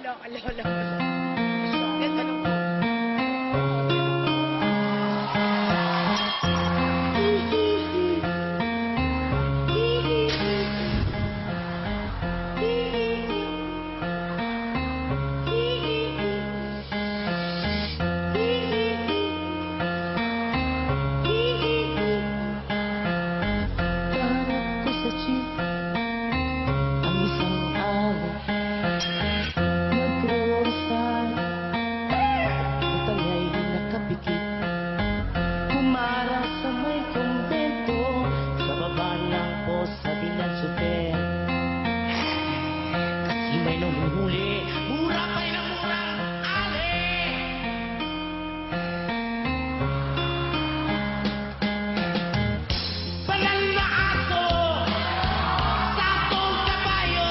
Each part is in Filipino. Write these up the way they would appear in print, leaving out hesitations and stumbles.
Lola mo. Ganda ng may nanguhuli, mura pa'y na mura, ale! Banal na aso, sakong kabayo,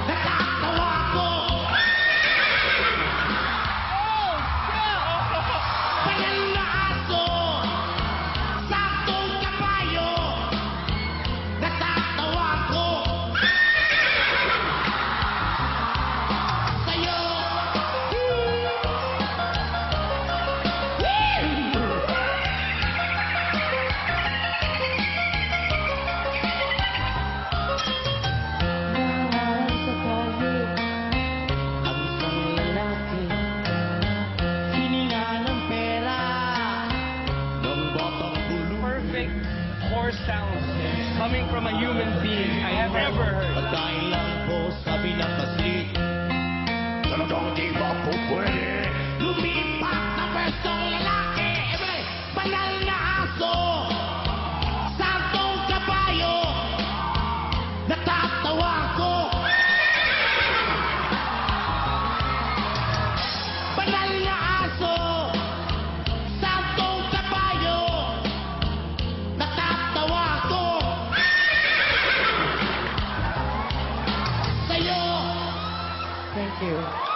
natatawa ko. Banal na aso, sakong kabayo, natatawa ko. Horse sounds coming from a human being I have ever heard. Pagkain lang po, sabi ng paslit. Talagang di ba po pwede? Lumipat na pwestong lalaki. Ebe, banal na aso. Santong kabayo. Natatawa ko. Banal na aso. Santong kabayo. Natatawa ko. Sa'yo. Thank you.